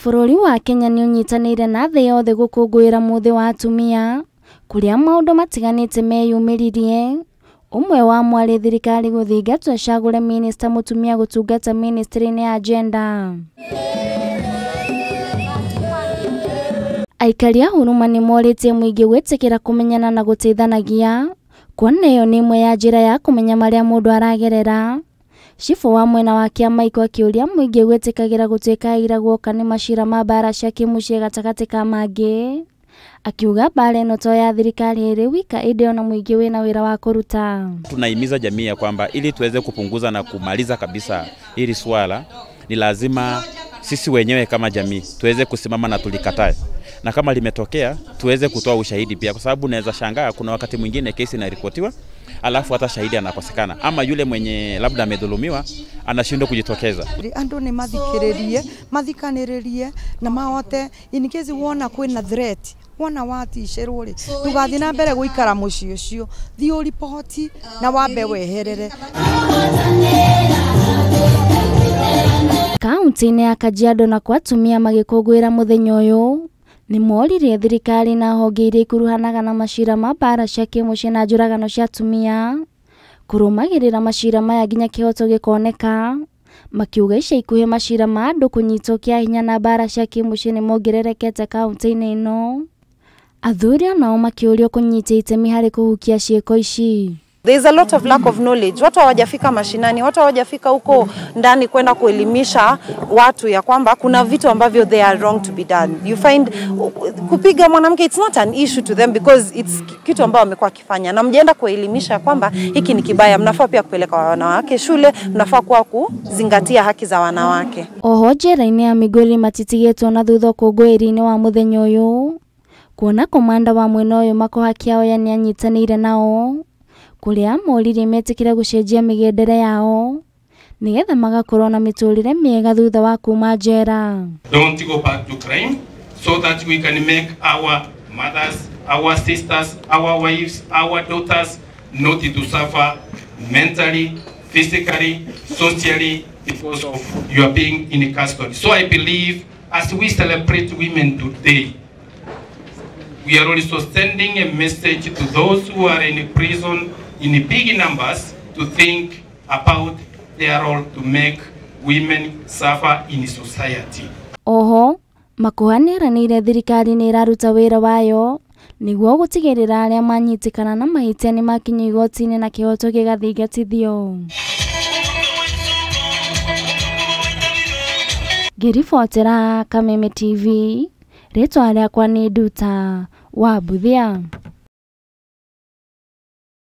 Bũrũri wa Kenya nĩ ũnyitanĩire na thĩ yothe gũkũngũĩra mũthĩ wa atumia kũrĩa maũndũ matiganĩte meyumĩririe. Ũmwe wa mwarĩ thirikari gũthinga twecagũre minista mũtumia gũtungata ministry-inĩ ya gender. Aikari a Huruma nĩ morĩtie mũingĩ gwĩtĩkĩra kũmenyana na gũteithanagia, kuona ĩyo nĩ ĩmwe ya njĩra ya kũmenya marĩa mũndũ aragerera. Cibũ wa mwena wa kĩama iko akĩũria mũingĩ gwĩtĩkagĩra gũtuĩka ira guoka nĩ macira ma mbara cia kĩmũciĩ gatagatĩ ka mangĩ, akiuga mbara ĩno to ya thirikari ĩrĩ wika ĩndĩ ona mũingĩ wĩna wĩra wa kũruta. Tunahimiza jamii ya kwamba ili tuweze kupunguza na kumaliza kabisa hili swala, ni lazima sisi wenyewe kama jamii tuweze kusimama na tulikatae, na kama limetokea tuweze kutoa ushahidi pia, kwa sababu unaweza shangaa kuna wakati mwingine kesi inaripotiwa alafu hata shahidi anakosekana, ama yule mwenye labda amedhulumiwa anashindwa kujitokeza. Andu ni mathikanĩrĩrie na mahote in case wona kwina threat wona watisherwo ri tugathi na mbere guikara muciĩ ũcio thi ũripoti na wambe weherere. Kaunti-inĩ ya Kajiado na kwa atumia magĩkũngũĩra mũthenya ũyũ nĩ moririe thirikari na honge iria ikuruhanaga na macira ma mbara cia kĩmũciĩ na njũragano cia atumia kũrũmagĩrĩra macira maya nginya kĩhoto gĩkoneka, makiuga ica ikuhĩ macira ma andũ kũnyitwo kĩa hinya na mbara cia kĩmũciĩ nĩ mongererekete kaunti-inĩ ĩno. Athuri nao makĩũrio kũnyita itemi harĩ kũhukia ciĩko ici. There is a lot of lack of knowledge. Watu hawajafika mashinani, watu hawajafika huko ndani kwenda kuelimisha watu ya kwamba kuna vitu ambavyo they are wrong to be done. You find kupiga mwanamke it's not an issue to them because it's kitu ambao wamekuwa kifanya. Na mjenda kuelimisha kwamba hiki ni kibaya, mnafaa pia kupeleka wanawake shule, mnafaa kuwa kuzingatia haki za wanawake. Oho njera-inĩ ya Migori matitigĩtwo na thutha kũngũĩri-inĩ wa mũthenya ũyũ, kuona komanda wa mwena ũyũ Makoha Kĩaoya nĩ anyitanĩire nao kuria moririe metĩkĩre gũcenjia mĩgendere yao nigetha magakorwo na mĩtũrĩre mĩega thutha wa kuma njera. Don't go back to crime so that we can make our mothers, our sisters, our wives, our daughters not to suffer mentally, physically, socially because of your being in custody. So I believe as we celebrate women today, we are also sending a message to those who are in prison in big numbers to think about their role to make women suffer in society. Oho, Makoha nĩeranĩire thirikari nĩ ĩraruta wĩra wayo nĩguo gũtigĩrĩra arĩa manyitikana na mahĩtia nĩ makinyio igoti-inĩ na kĩhoto gĩgathingatithio. Ngĩribotera Kameme TV, rĩtwa rĩakwa nĩ Nduta wa Buthia.